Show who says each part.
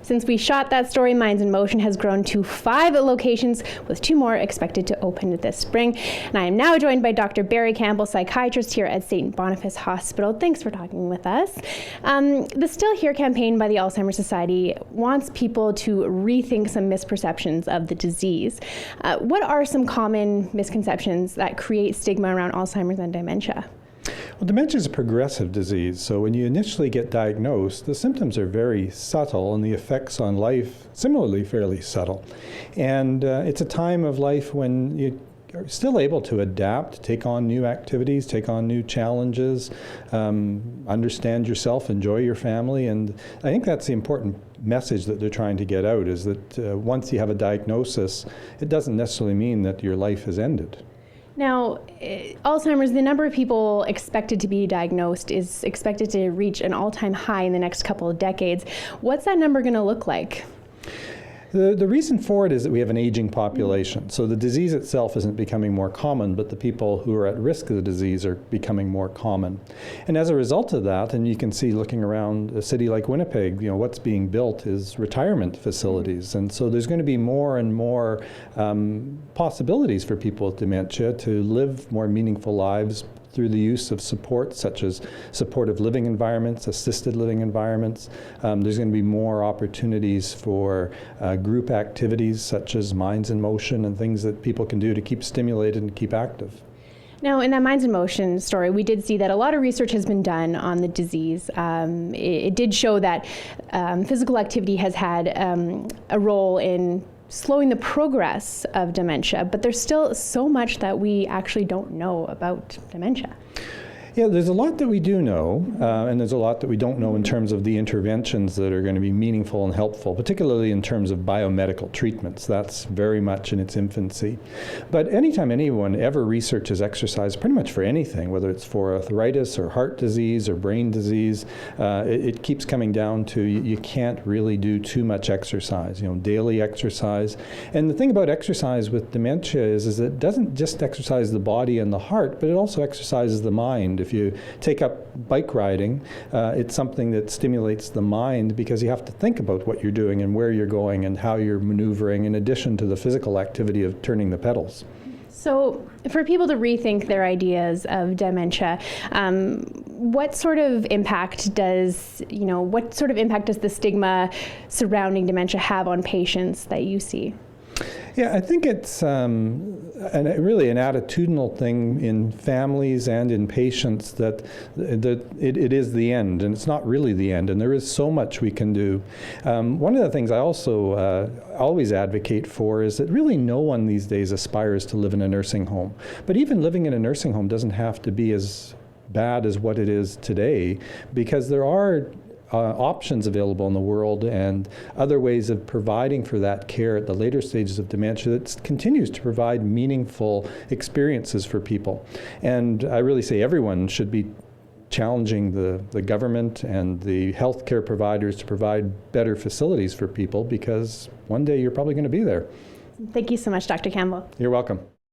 Speaker 1: Since we shot that story, Minds in Motion has grown to 5 locations, with 2 more expected to open this spring. And I am now joined by Dr. Barry Campbell, psychiatrist here at St. Boniface Hospital. Thanks for talking with us. The Still Here campaign by the Alzheimer Society wants people to rethink some misperceptions of the disease. What are some common misconceptions that create stigma around Alzheimer's and dementia?
Speaker 2: Well, dementia is a progressive disease, so when you initially get diagnosed, the symptoms are very subtle and the effects on life similarly fairly subtle. And it's a time of life when you are still able to adapt, take on new activities, take on new challenges, understand yourself, enjoy your family, and I think that's the important message that they're trying to get out, is that once you have a diagnosis, it doesn't necessarily mean that your life has ended.
Speaker 1: Now, Alzheimer's, the number of people expected to be diagnosed is expected to reach an all-time high in the next couple of decades. What's that number going to look like?
Speaker 2: The reason for it is that we have an aging population. So the disease itself isn't becoming more common, but the people who are at risk of the disease are becoming more common. And as a result of that, and you can see looking around a city like Winnipeg, what's being built is retirement facilities. And so there's going to be more and more possibilities for people with dementia to live more meaningful lives through the use of support, such as supportive living environments, assisted living environments. There's going to be more opportunities for group activities, such as Minds in Motion and things that people can do to keep stimulated and keep active.
Speaker 1: Now, in that Minds in Motion story, we did see that a lot of research has been done on the disease. It did show that physical activity has had a role in slowing the progress of dementia, but there's still so much that we actually don't know about dementia.
Speaker 2: Yeah, there's a lot that we do know, and there's a lot that we don't know in terms of the interventions that are going to be meaningful and helpful, particularly in terms of biomedical treatments. That's very much in its infancy. But anytime anyone ever researches exercise, pretty much for anything, whether it's for arthritis or heart disease or brain disease, it keeps coming down to you can't really do too much exercise, daily exercise. And the thing about exercise with dementia is it doesn't just exercise the body and the heart, but it also exercises the mind. If you take up bike riding, it's something that stimulates the mind because you have to think about what you're doing and where you're going and how you're maneuvering, in addition to the physical activity of turning the pedals.
Speaker 1: So for people to rethink their ideas of dementia, what sort of impact does the stigma surrounding dementia have on patients that you see?
Speaker 2: Yeah, I think it's really an attitudinal thing in families and in patients that it is the end, and it's not really the end, and there is so much we can do. One of the things I also always advocate for is that really no one these days aspires to live in a nursing home. But even living in a nursing home doesn't have to be as bad as what it is today, because there are options available in the world and other ways of providing for that care at the later stages of dementia that continues to provide meaningful experiences for people. And I really say everyone should be challenging the government and the healthcare providers to provide better facilities for people, because one day you're probably going to be there.
Speaker 1: Thank you so much, Dr. Campbell.
Speaker 2: You're welcome.